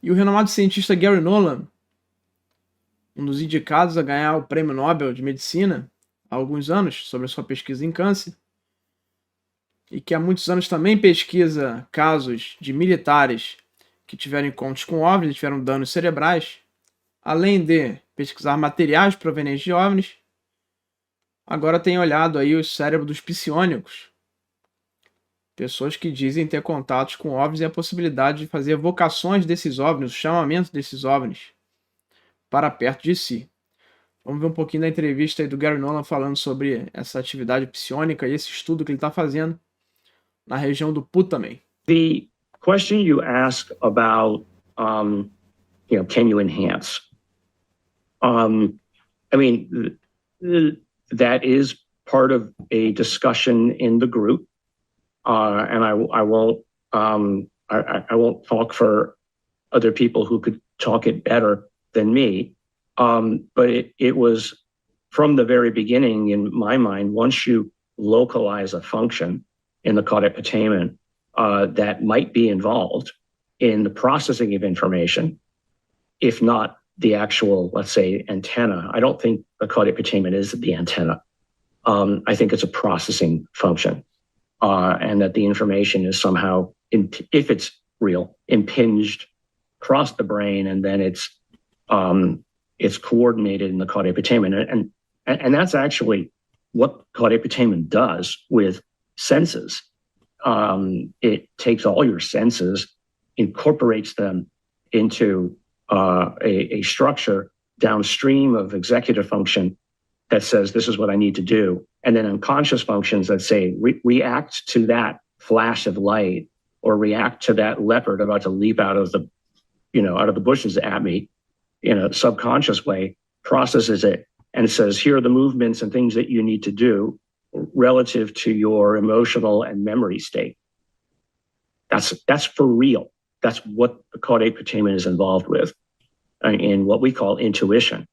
E o renomado cientista Gary Nolan, um dos indicados a ganhar o Prêmio Nobel de Medicina há alguns anos sobre a sua pesquisa em câncer, e que há muitos anos também pesquisa casos de militares que tiveram encontros com OVNIs e tiveram danos cerebrais, além de pesquisar materiais provenientes de OVNIs, agora tem olhado aí o cérebro dos psionicos, pessoas que dizem ter contatos com OVNIs e a possibilidade de fazer evocações desses OVNIs, o chamamento desses OVNIs para perto de si. Vamos ver um pouquinho da entrevista aí do Gary Nolan falando sobre essa atividade psionica e esse estudo que ele está fazendo na região do Putamen. The question you ask about, can you enhance? That is part of a discussion in the group, and I won't talk for other people who could talk it better than me. But it was from the very beginning in my mind. Once you localize a function in the caudate putamen that might be involved in the processing of information, if not the actual, let's say, antenna. I don't think the caudate putamen is the antenna. I think it's a processing function, and that the information is somehow, if it's real, impinged across the brain, and then it's coordinated in the caudate putamen, and that's actually what caudate putamen does with senses. It takes all your senses, incorporates them into a structure downstream of executive function that says, this is what I need to do. And then unconscious functions that say, react to that flash of light, or react to that leopard about to leap out of the bushes at me in a subconscious way, processes it and says, here are the movements and things that you need to do relative to your emotional and memory state. That's for real. That's what the caudate putamen is involved with in what we call intuition.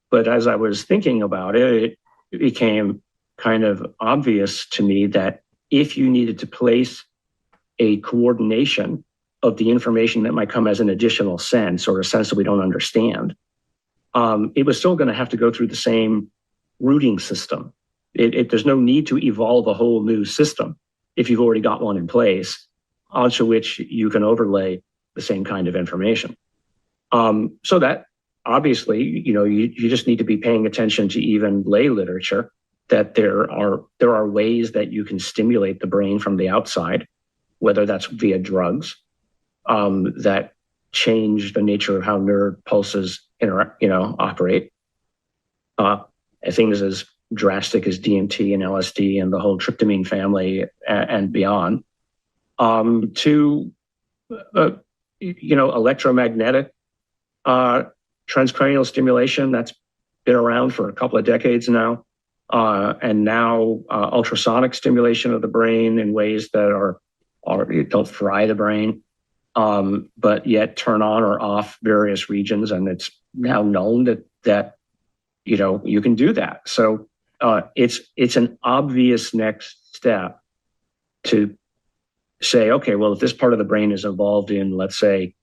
But as I was thinking about it, it became kind of obvious to me that if you needed to place a coordination of the information that might come as an additional sense, or a sense that we don't understand, it was still going to have to go through the same routing system. There's no need to evolve a whole new system if you've already got one in place onto which you can overlay the same kind of information. So that obviously, you just need to be paying attention to even lay literature, that there are ways that you can stimulate the brain from the outside, whether that's via drugs that change the nature of how nerve pulses operate. Things as drastic as DMT and LSD and the whole tryptamine family and beyond, to electromagnetic transcranial stimulation that's been around for a couple of decades now, and now ultrasonic stimulation of the brain in ways that don't fry the brain, but yet turn on or off various regions, and it's now known that you can do that. So it's an obvious next step to say, okay, well, if this part of the brain is involved in, let's say,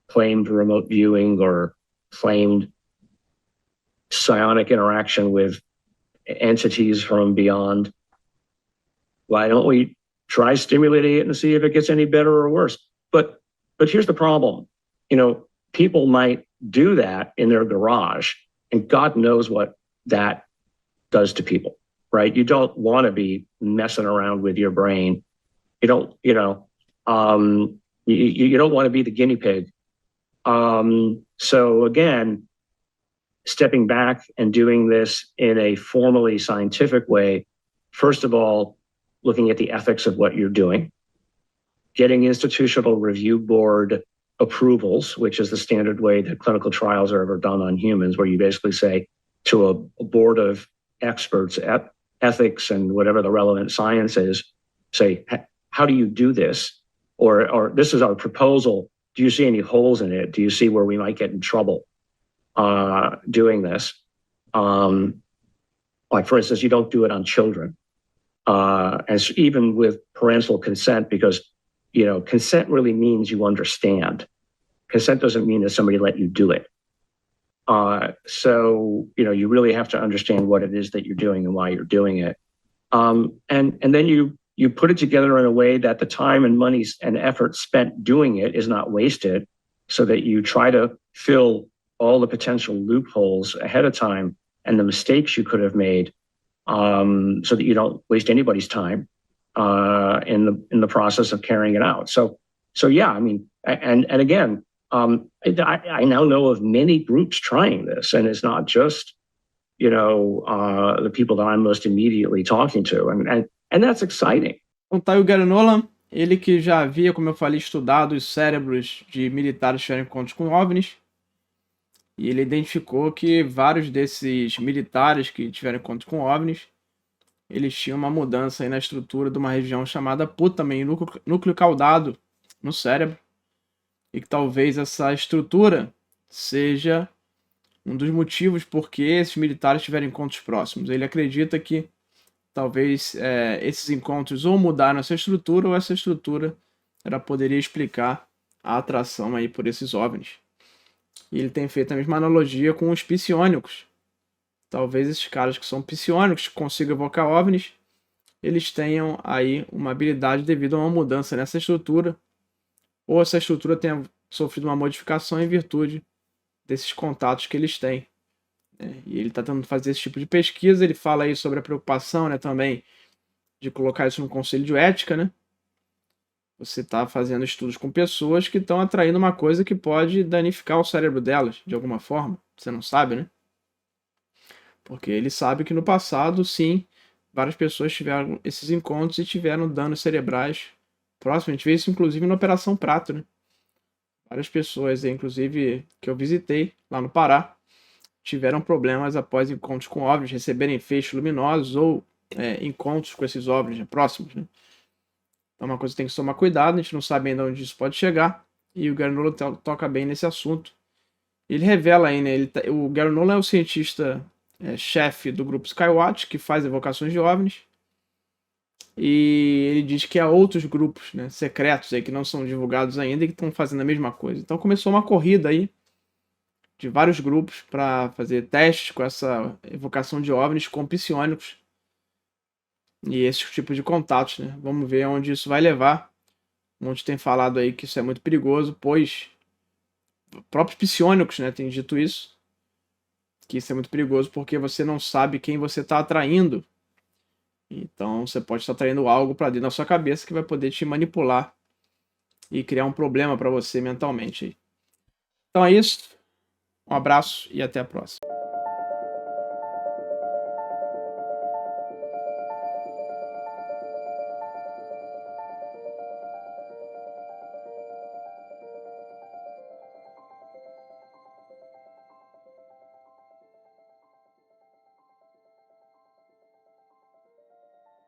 claimed remote viewing or claimed psionic interaction with entities from beyond, why don't we try stimulating it and see if it gets any better or worse? But here's the problem. People might do that in their garage, and God knows what that does to people, right? You don't want to be messing around with your brain. You don't want to be the guinea pig. So again, stepping back and doing this in a formally scientific way, first of all, looking at the ethics of what you're doing, getting institutional review board approvals, which is the standard way that clinical trials are ever done on humans, where you basically say to a board of experts, ethics and whatever the relevant science is, say, how do you do this? Or this is our proposal. Do you see any holes in it? Do you see where we might get in trouble doing this? Like, for instance, you don't do it on children. And even with parental consent, because, consent really means you understand. consent doesn't mean that somebody let you do it. So, you really have to understand what it is that you're doing and why you're doing it. And then you put it together in a way that the time and money and effort spent doing it is not wasted, so that you try to fill all the potential loopholes ahead of time and the mistakes you could have made, so that you don't waste anybody's time in the process of carrying it out. So yeah, I mean, and again, I now know of many groups trying this, and it's not just the people that I'm most immediately talking to, and that's exciting. Então tá aí o Gary Nolan, ele que já havia, como eu falei, estudado os cérebros de militares que tiveram encontros com OVNIs, e ele identificou que vários desses militares que tiveram encontros com OVNIs, eles tinham uma mudança aí na estrutura de uma região chamada putamen, núcleo caudado no cérebro, e que talvez essa estrutura seja um dos motivos por que esses militares tiveram encontros próximos. Ele acredita que talvez esses encontros ou mudaram essa estrutura, ou essa estrutura poderia explicar a atração aí por esses OVNIs. E ele tem feito a mesma analogia com os psionicos. Talvez esses caras que são psionicos, que consigam evocar OVNIs, eles tenham aí uma habilidade devido a uma mudança nessa estrutura, ou essa estrutura tenha sofrido uma modificação em virtude desses contatos que eles têm. E ele está tentando fazer esse tipo de pesquisa. Ele fala aí sobre a preocupação, também de colocar isso no conselho de ética, né? Você está fazendo estudos com pessoas que estão atraindo uma coisa que pode danificar o cérebro delas, de alguma forma. Você não sabe, né? Porque ele sabe que no passado, sim, várias pessoas tiveram esses encontros e tiveram danos cerebrais próximos. A gente vê isso, inclusive, na Operação Prato, né? Várias pessoas, inclusive, que eu visitei lá no Pará, tiveram problemas após encontros com OVNIs, receberem feixes luminosos ou encontros com esses OVNIs próximos, né? Então é uma coisa que tem que tomar cuidado, a gente não sabe ainda onde isso pode chegar, e o Gary Nolan toca bem nesse assunto. Ele revela aí, né? O Gary Nolan é o cientista chefe do grupo Skywatch, que faz evocações de OVNIs, e ele diz que há outros grupos, né, secretos aí que não são divulgados ainda e que estão fazendo a mesma coisa. Então começou uma corrida aí de vários grupos para fazer testes com essa evocação de OVNIs com psionicos e esse tipo de contatos, né? Vamos ver onde isso vai levar. Muitos têm falado aí que isso é muito perigoso, pois próprios psionicos, né, têm dito isso, que isso é muito perigoso porque você não sabe quem você está atraindo. Então você pode estar atraindo algo para dentro da sua cabeça que vai poder te manipular e criar um problema para você mentalmente. Então é isso. Um abraço e até a próxima.